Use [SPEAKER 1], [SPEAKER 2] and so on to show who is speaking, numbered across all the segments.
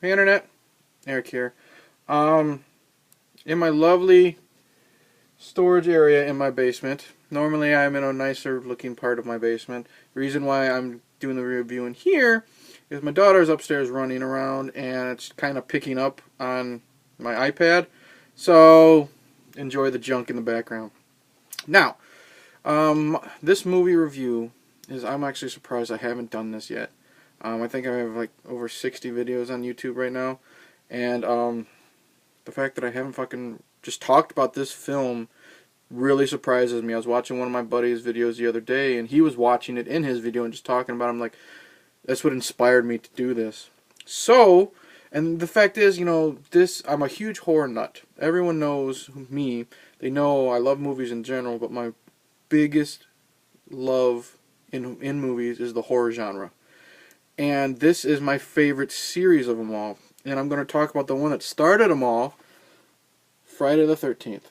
[SPEAKER 1] Hey Internet, Eric here. In my lovely storage area in my basement. Normally I'm in a nicer looking part of my basement. The reason why I'm doing the review in here is my daughter's upstairs running around and it's kind of picking up on my iPad. So enjoy the junk in the background. Now, this movie review is, I'm actually surprised I haven't done this yet. I think I have like over 60 videos on YouTube right now, and the fact that I haven't fucking just talked about this film really surprises me. I was watching one of my buddy's videos the other day, and he was watching it in his video and just talking about it. I'm like, that's what inspired me to do this. So, and the fact is, I'm a huge horror nut. Everyone knows me. They know I love movies in general, but my biggest love in movies is the horror genre. And this is my favorite series of them all. And I'm going to talk about the one that started them all, Friday the 13th.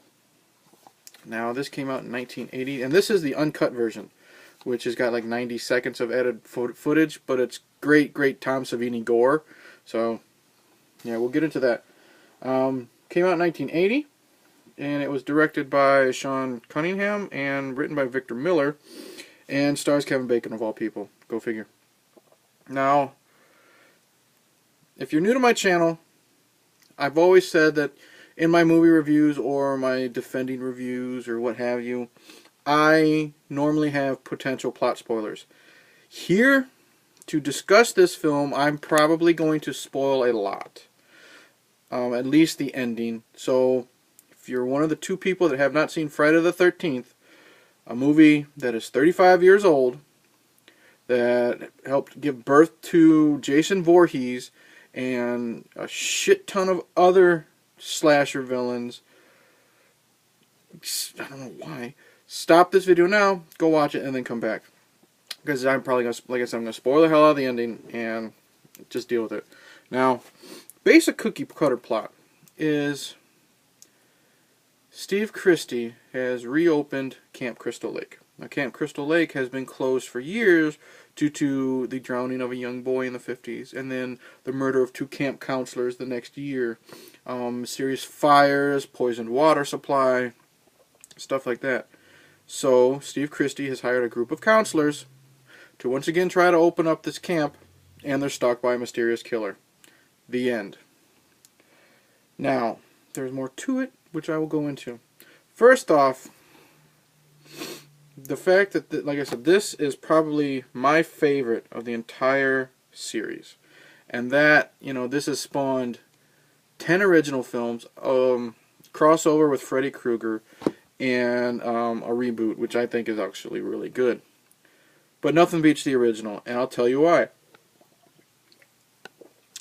[SPEAKER 1] Now, this came out in 1980, and this is the uncut version, which has got like 90 seconds of edited footage, but it's great, great Tom Savini gore. So, yeah, we'll get into that. Came out in 1980, and it was directed by Sean Cunningham and written by Victor Miller, and stars Kevin Bacon, of all people. Go figure. Now, if you're new to my channel, I've always said that in my movie reviews or my defending reviews or what have you, I normally have potential plot spoilers. Here, to discuss this film, I'm probably going to spoil a lot. At least the ending. So, if you're one of the two people that have not seen Friday the 13th, a movie that is 35 years old, that helped give birth to Jason Voorhees and a shit ton of other slasher villains. I don't know why. Stop this video now, go watch it, and then come back. Because I'm probably going to, like I said, I'm going to spoil the hell out of the ending and just deal with it. Now, basic cookie cutter plot is Steve Christie has reopened Camp Crystal Lake. Now, Camp Crystal Lake has been closed for years due to the drowning of a young boy in the 50s, and then the murder of two camp counselors the next year, serious fires, poisoned water supply, stuff like that. So, Steve Christie has hired a group of counselors to once again try to open up this camp, and they're stalked by a mysterious killer. The end. Now, there's more to it, which I will go into. First off, the fact that, like I said, this is probably my favorite of the entire series. And that, this has spawned 10 original films, crossover with Freddy Krueger, and a reboot, which I think is actually really good. But nothing beats the original, and I'll tell you why.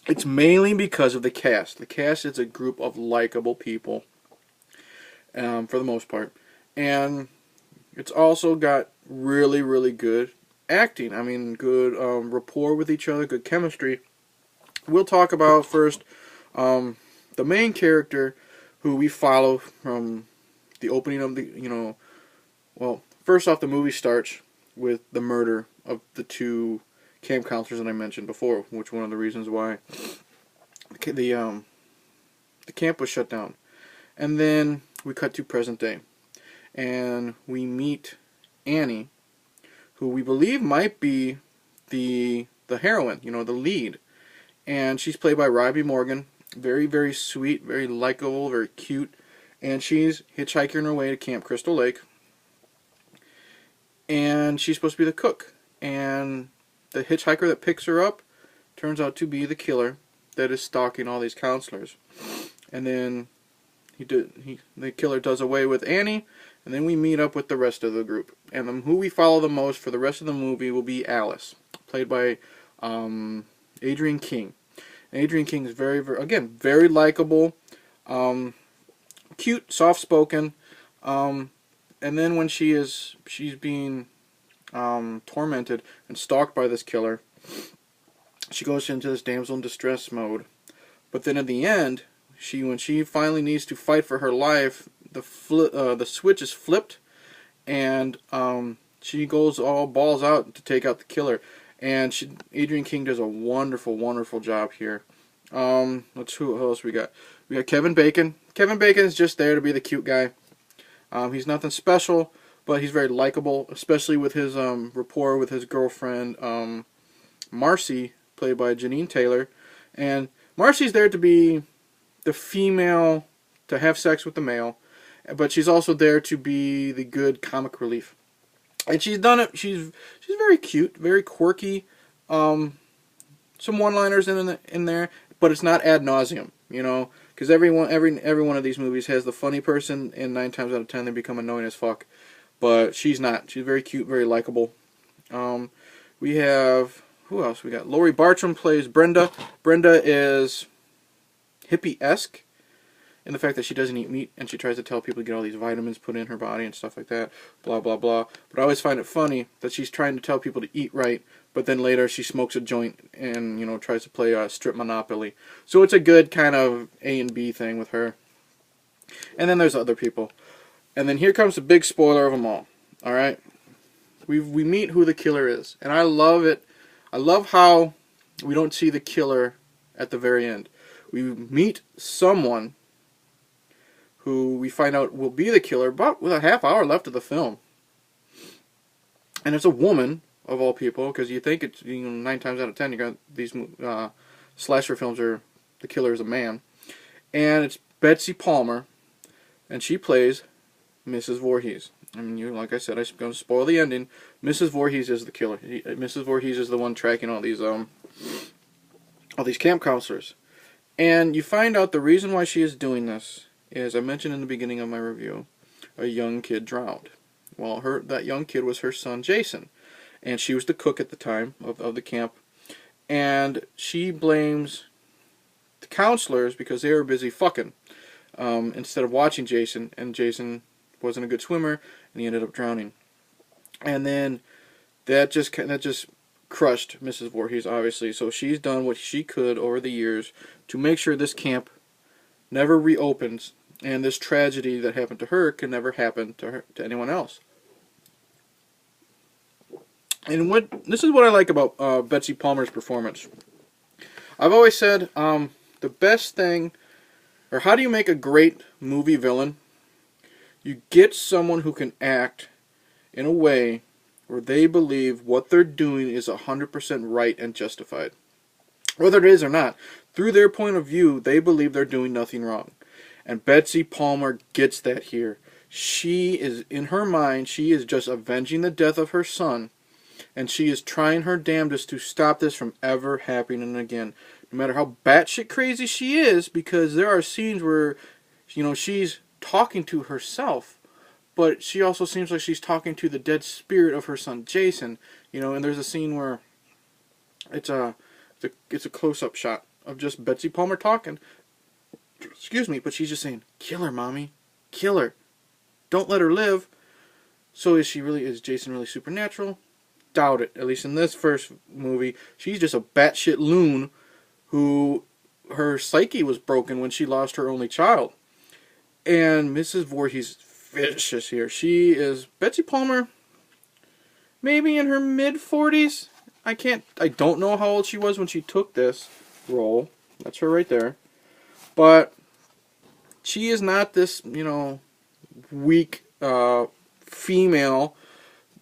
[SPEAKER 1] It's mainly because of the cast. The cast is a group of likable people, for the most part. And it's also got really, really good acting. I mean, good rapport with each other, good chemistry. We'll talk about first the main character who we follow from the opening of the, well, first off, the movie starts with the murder of the two camp counselors that I mentioned before, which one of the reasons why the camp was shut down. And then we cut to present day. And we meet Annie, who we believe might be the heroine, the lead. And she's played by Robbie Morgan. Very, very sweet, very likable, very cute. And she's hitchhiking her way to Camp Crystal Lake. And she's supposed to be the cook. And the hitchhiker that picks her up turns out to be the killer that is stalking all these counselors. And then the killer does away with Annie. And then we meet up with the rest of the group. And who we follow the most for the rest of the movie will be Alice, played by Adrienne King. And Adrienne King is very, very, again, very likable, cute, soft-spoken. And then when she's being tormented and stalked by this killer, she goes into this damsel in distress mode. But then at the end, when she finally needs to fight for her life, the switch is flipped, and she goes all balls out to take out the killer. And Adrienne King does a wonderful, wonderful job here. Who else we got? We got Kevin Bacon. Kevin Bacon is just there to be the cute guy. He's nothing special, but he's very likable, especially with his rapport with his girlfriend, Marcie, played by Jeannine Taylor. And Marcie's there to be the female, to have sex with the male, but she's also there to be the good comic relief. And she's done it. She's very cute, very quirky. Some one-liners in there, but it's not ad nauseum, you know, because every one of these movies has the funny person, and 9 times out of 10 they become annoying as fuck. But she's not. She's very cute, very likable. We have, who else? We got Laurie Bartram plays Brenda. Brenda is hippie-esque in the fact that she doesn't eat meat, and she tries to tell people to get all these vitamins put in her body and stuff like that, blah, blah, blah. But I always find it funny that she's trying to tell people to eat right, but then later she smokes a joint and, you know, tries to play a strip Monopoly. So it's a good kind of A and B thing with her. And then there's other people. And then here comes the big spoiler of them all. Alright? We meet who the killer is. And I love it. I love how we don't see the killer at the very end. We meet someone who we find out will be the killer, but with a half hour left of the film. And it's a woman, of all people, because you think it's, you know, 9 times out of 10 you got these slasher films are the killer is a man. And it's Betsy Palmer, and she plays Mrs. Voorhees. I mean, like I said, I'm going to spoil the ending. Mrs. Voorhees is the killer. Mrs. Voorhees is the one tracking all these camp counselors. And you find out the reason why she is doing this is, I mentioned in the beginning of my review, a young kid drowned. Well, that young kid was her son, Jason. And she was the cook at the time of the camp. And she blames the counselors because they were busy fucking instead of watching Jason. And Jason wasn't a good swimmer, and he ended up drowning. And then that just crushed Mrs. Voorhees, obviously. So she's done what she could over the years to make sure this camp never reopens, and this tragedy that happened to her can never happen to anyone else. And this is what I like about Betsy Palmer's performance. I've always said the best thing, or how do you make a great movie villain? You get someone who can act in a way where they believe what they're doing is 100% right and justified. Whether it is or not, through their point of view, they believe they're doing nothing wrong. And Betsy Palmer gets that here. She is, in her mind, she is just avenging the death of her son, and she is trying her damnedest to stop this from ever happening again. No matter how batshit crazy she is, because there are scenes where, you know, she's talking to herself, but she also seems like she's talking to the dead spirit of her son Jason. You know, and there's a scene where it's a close-up shot of just Betsy Palmer talking. Excuse me, but she's just saying, "Kill her, mommy, kill her. Don't let her live." So is Jason really supernatural? Doubt it. At least in this first movie, she's just a batshit loon who her psyche was broken when she lost her only child. And Mrs. Voorhees is vicious here. She is Betsy Palmer, maybe in her mid-40s. I don't know how old she was when she took this role. That's her right there. But she is not this, you know, weak female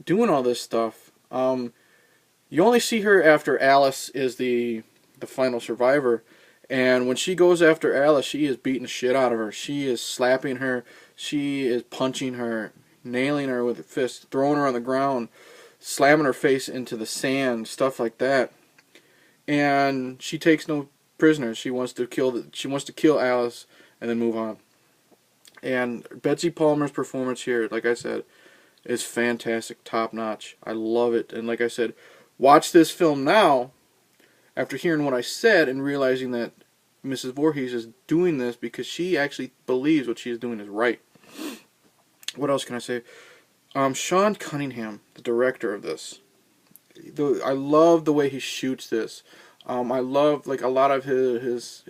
[SPEAKER 1] doing all this stuff. You only see her after Alice is the final survivor. And when she goes after Alice, she is beating the shit out of her. She is slapping her. She is punching her, nailing her with a fist, throwing her on the ground, slamming her face into the sand, stuff like that. And she takes no prisoners. She wants to kill Alice and then move on. And Betsy Palmer's performance here, like I said, is fantastic, top notch. I love it. And like I said, watch this film now after hearing what I said and realizing that Mrs. Voorhees is doing this because she actually believes what she is doing is right. What else can I say? Sean Cunningham, the director of this. I love the way he shoots this. I love like a lot of his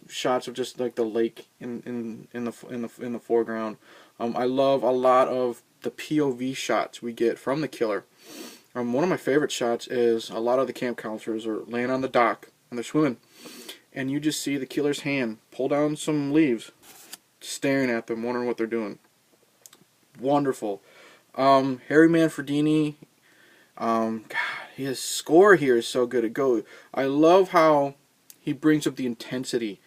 [SPEAKER 1] shots of just like the lake in the foreground. I love a lot of the POV shots we get from the killer. One of my favorite shots is a lot of the camp counselors are laying on the dock, and they're swimming. And you just see the killer's hand pull down some leaves, staring at them, wondering what they're doing. Wonderful. Harry Manfredini, God, his score here is so good. I love how he brings up the intensity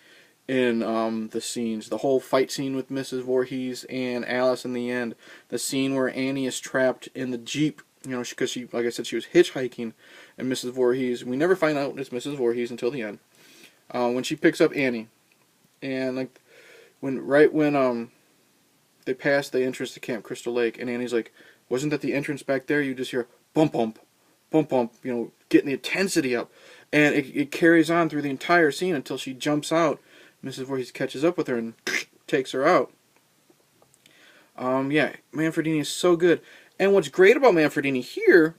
[SPEAKER 1] in the scenes. The whole fight scene with Mrs. Voorhees and Alice in the end. The scene where Annie is trapped in the Jeep, because she, like I said, she was hitchhiking, and Mrs. Voorhees, we never find out it's Mrs. Voorhees until the end. When she picks up Annie, and like right when they pass the entrance to Camp Crystal Lake, and Annie's like, "Wasn't that the entrance back there?" You just hear bump bump, bump bump, getting the intensity up, and it carries on through the entire scene until she jumps out. Mrs. Voorhees catches up with her and takes her out. Yeah, Manfredini is so good, and what's great about Manfredini here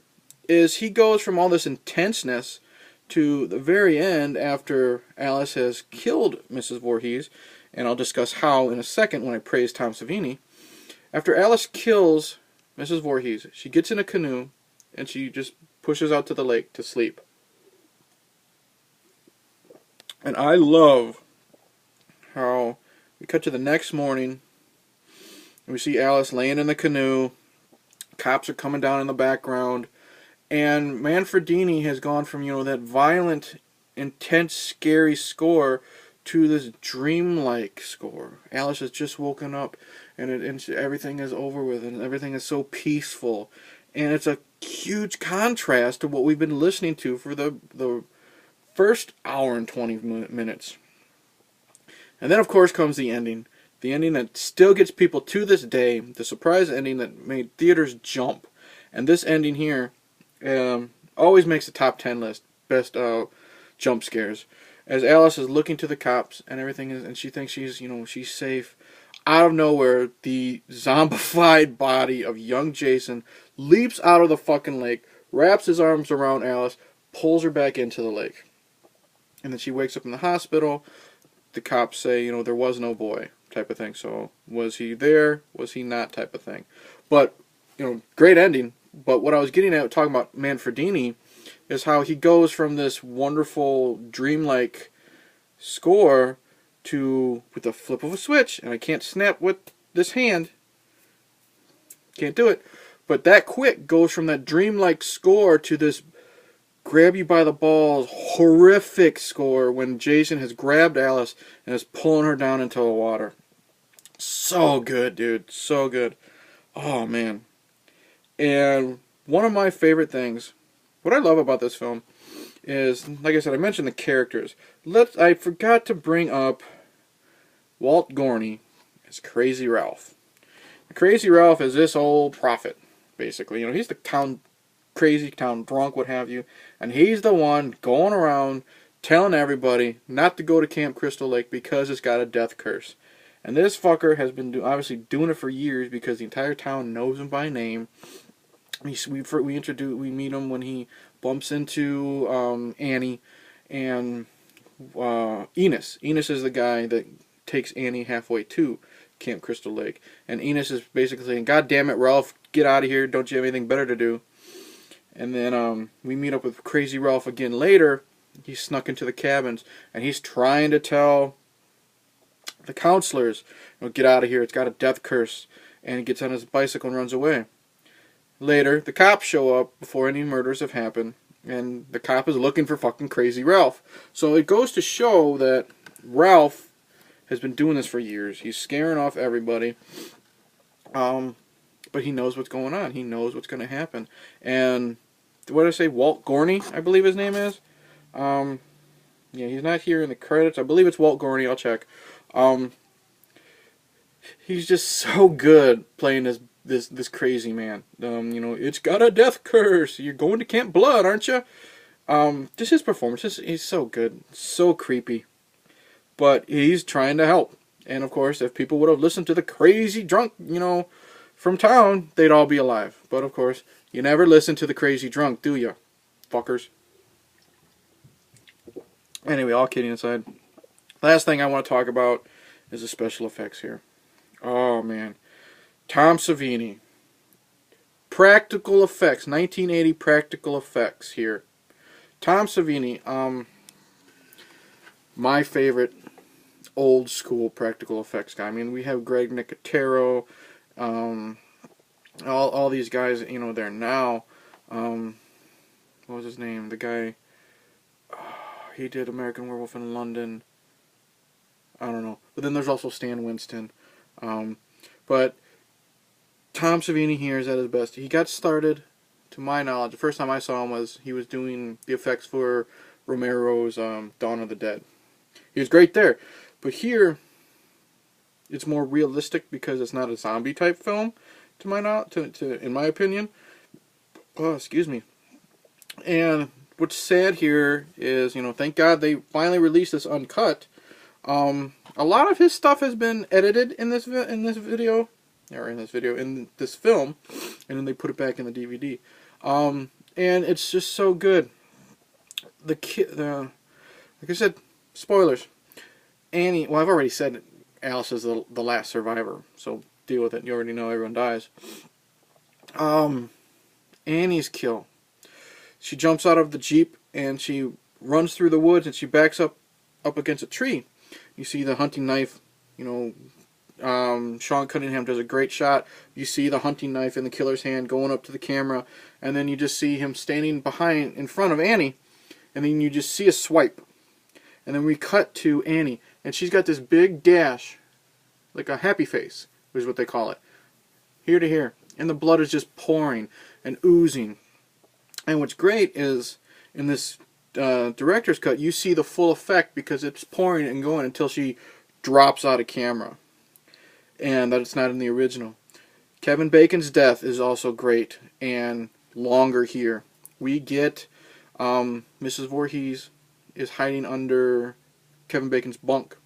[SPEAKER 1] is he goes from all this intenseness to the very end after Alice has killed Mrs. Voorhees, and I'll discuss how in a second when I praise Tom Savini. After Alice kills Mrs. Voorhees, she gets in a canoe and she just pushes out to the lake to sleep. And I love how we cut to the next morning and we see Alice laying in the canoe, cops are coming down in the background, and Manfredini has gone from, that violent, intense, scary score to this dreamlike score. Alice has just woken up, and everything is over with, and everything is so peaceful. And it's a huge contrast to what we've been listening to for the first hour and 20 minutes. And then, of course, comes the ending. The ending that still gets people to this day. The surprise ending that made theaters jump. And this ending here always makes the top 10 list. Best jump scares. As Alice is looking to the cops and everything and she thinks she's safe. Out of nowhere, the zombified body of young Jason leaps out of the fucking lake, wraps his arms around Alice, pulls her back into the lake. And then she wakes up in the hospital. The cops say, there was no boy, type of thing. So, was he there? Was he not, type of thing. But, great ending. But what I was getting at talking about Manfredini is how he goes from this wonderful, dreamlike score to, with the flip of a switch, and I can't snap with this hand, can't do it, but that quick goes from that dreamlike score to this grab you by the balls, horrific score when Jason has grabbed Alice and is pulling her down into the water. So good, dude, so good. Oh, man. And one of my favorite things, what I love about this film is, like I said, I mentioned the characters. I forgot to bring up Walt Gorney as Crazy Ralph. Crazy Ralph is this old prophet, basically. He's the town crazy, town drunk, what have you, and he's the one going around telling everybody not to go to Camp Crystal Lake because it's got a death curse. And this fucker has been obviously doing it for years because the entire town knows him by name. We meet him when he bumps into Annie and Enos. Enos is the guy that takes Annie halfway to Camp Crystal Lake. And Enos is basically saying, "God damn it, Ralph, get out of here. Don't you have anything better to do?" And then we meet up with Crazy Ralph again later. He's snuck into the cabins, and he's trying to tell the counselors, get out of here, it's got a death curse. And he gets on his bicycle and runs away. Later, the cops show up before any murders have happened, and the cop is looking for fucking Crazy Ralph. So it goes to show that Ralph has been doing this for years. He's scaring off everybody. But he knows what's going on. He knows what's going to happen. And what did I say? Walt Gorney, I believe his name is. Yeah, he's not here in the credits. I believe it's Walt Gorney. I'll check. He's just so good playing this crazy man. It's got a death curse. You're going to Camp Blood, aren't you? Just his performance. He's so good. So creepy. But he's trying to help. And of course, if people would have listened to the crazy drunk, from town, they'd all be alive. But of course, you never listen to the crazy drunk, do you? Fuckers. Anyway, all kidding aside. Last thing I want to talk about is the special effects here. Oh, man. Tom Savini. Practical effects. 1980 practical effects here. Tom Savini. my favorite old school practical effects guy. I mean, we have Greg Nicotero, all these guys, you know, there now. What was his name? The guy, he did American Werewolf in London. I don't know. But then there's also Stan Winston. But Tom Savini here is at his best. He got started, to my knowledge, the first time I saw him was he was doing the effects for Romero's Dawn of the Dead. He was great there. But here, it's more realistic because it's not a zombie type film, to my in my opinion. Oh, excuse me. And what's sad here is, you know, thank God they finally released this uncut. A lot of his stuff has been edited in this film, and then they put it back in the DVD. And it's just so good. Like I said, spoilers. Annie, well, I've already said it. Alice is the last survivor, so deal with it. You already know everyone dies. Annie's kill. She jumps out of the Jeep and she runs through the woods and she backs up against a tree. You see the hunting knife, you know, Sean Cunningham does a great shot. You see the hunting knife in the killer's hand going up to the camera, and then you just see him standing in front of Annie, and then you just see a swipe. And then we cut to Annie, and she's got this big gash, like a happy face, is what they call it, here to here. And the blood is just pouring and oozing. And what's great is, in this director's cut, you see the full effect because it's pouring and going until she drops out of camera. And that it's not in the original. Kevin Bacon's death is also great and longer here. We get Mrs. Voorhees is hiding under Kevin Bacon's bunk.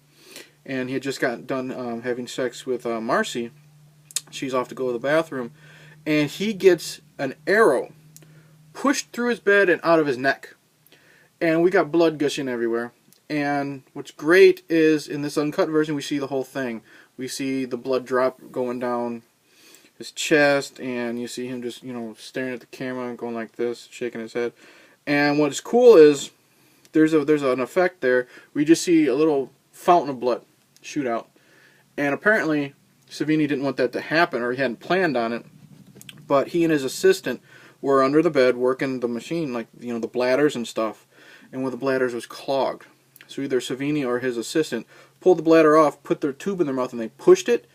[SPEAKER 1] And he had just got done having sex with Marcie. She's off to go to the bathroom. And he gets an arrow pushed through his bed and out of his neck. And we got blood gushing everywhere. And what's great is, in this uncut version, we see the whole thing. We see the blood drop going down his chest, and you see him just, you know, staring at the camera and going like this, shaking his head. And what's cool is, there's an effect there. We just see a little fountain of blood shoot out. And apparently, Savini didn't want that to happen, or he hadn't planned on it. But he and his assistant were under the bed working the machine, like, you know, the bladders and stuff. And one of the bladders was clogged. So either Savini or his assistant pulled the bladder off, put their tube in their mouth, and they pushed it.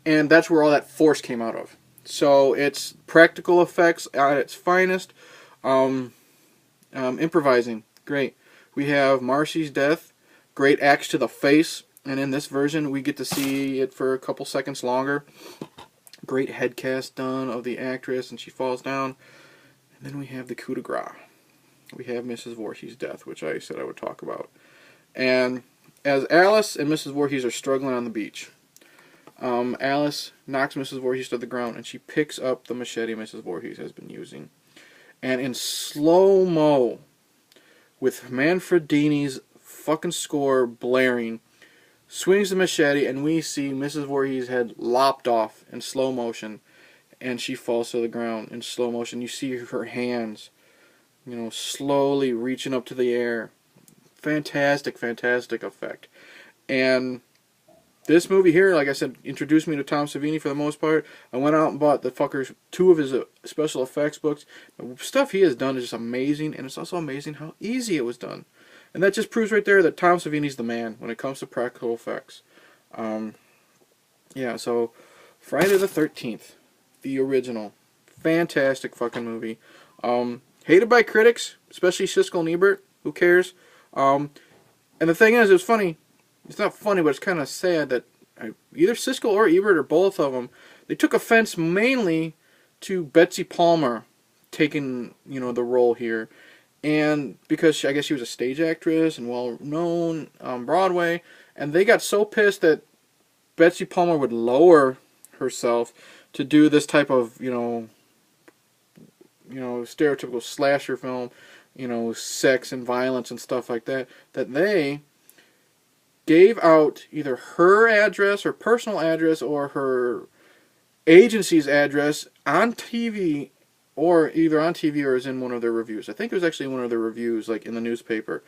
[SPEAKER 1] And that's where all that force came out of. So it's practical effects at its finest. Improvising, great. We have Marcie's death, great axe to the face. And in this version, we get to see it for a couple seconds longer. Great head cast done of the actress, and she falls down. And then we have the coup de grace. We have Mrs. Voorhees' death, which I said I would talk about. And as Alice and Mrs. Voorhees are struggling on the beach, Alice knocks Mrs. Voorhees to the ground, and she picks up the machete Mrs. Voorhees has been using. And in slow-mo, with Manfredini's fucking score blaring, swings the machete, and we see Mrs. Voorhees' head lopped off in slow motion, and she falls to the ground in slow motion. You see her hands, you know, slowly reaching up to the air. Fantastic, fantastic effect. And this movie here, like I said, introduced me to Tom Savini for the most part. I went out and bought the fuckers 2 of his special effects books. The stuff he has done is just amazing, and it's also amazing how easy it was done. And that just proves right there that Tom Savini's the man when it comes to practical effects. Yeah, so Friday the 13th, the original. Fantastic fucking movie. Hated by critics, especially Siskel and Ebert. Who cares? And the thing is, it was funny. It's not funny, but it's kind of sad that either Siskel or Ebert, or both of them, they took offense mainly to Betsy Palmer taking, you know, the role here. And because I guess she was a stage actress and well known on Broadway, and they got so pissed that Betsy Palmer would lower herself to do this type of, you know, stereotypical slasher film, you know, sex and violence and stuff like that, that they gave out either her address, her personal address, or her agency's address on TV, or either on TV or is in one of their reviews. I think it was actually one of their reviews, like in the newspaper.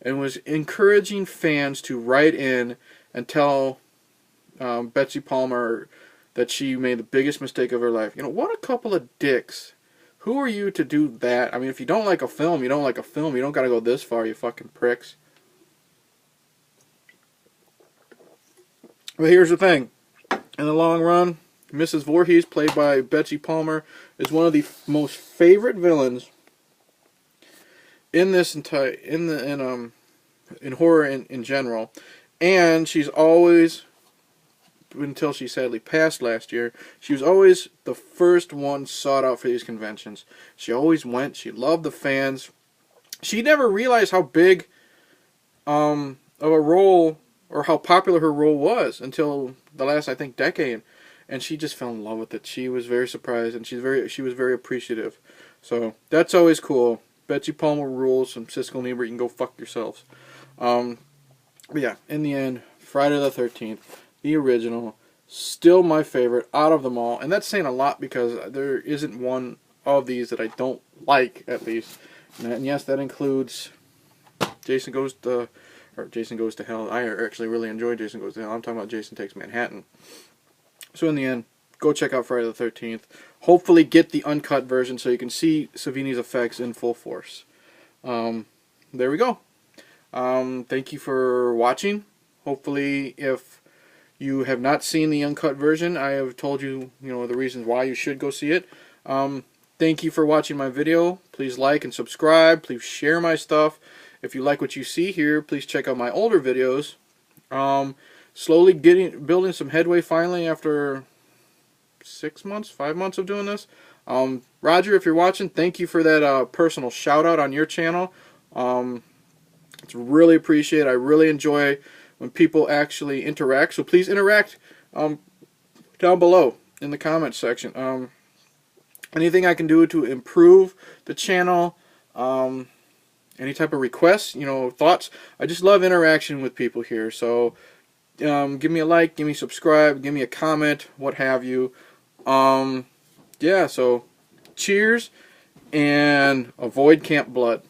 [SPEAKER 1] and was encouraging fans to write in and tell Betsy Palmer that she made the biggest mistake of her life. You know, what a couple of dicks. Who are you to do that? I mean, if you don't like a film, you don't like a film. You don't gotta go this far, you fucking pricks. But here's the thing. In the long run, Mrs. Voorhees, played by Betsy Palmer, is one of the most favorite villains in this entire in horror in general. And she's always, until she sadly passed last year, she was always the first one sought out for these conventions. She always went. She loved the fans. She never realized how big of a role, or how popular her role was, until the last, I think, decade. And she just fell in love with it. She was very surprised, and she was very appreciative. So that's always cool. Betsy Palmer rules. And Siskel and Ebert, you can go fuck yourselves. But yeah, in the end, Friday the 13th, the original, still my favorite out of them all. And that's saying a lot, because there isn't one of these that I don't like, at least. And yes, that includes Jason Goes to Hell. I actually really enjoyed Jason Goes to Hell. I'm talking about Jason Takes Manhattan. So in the end, go check out Friday the 13th. Hopefully get the uncut version so you can see Savini's effects in full force. There we go. Thank you for watching. Hopefully, if you have not seen the uncut version, I have told you, the reasons why you should go see it. Thank you for watching my video. Please like and subscribe. Please share my stuff. If you like what you see here, please check out my older videos. Slowly building some headway finally after 5 months of doing this. Roger, if you're watching, thank you for that personal shout out on your channel. It's really appreciated. I really enjoy when people actually interact. So please interact down below in the comments section. Anything I can do to improve the channel, any type of requests, thoughts. I just love interaction with people here. So give me a like, give me a subscribe, give me a comment, what have you. Yeah, so cheers, and avoid Camp Blood.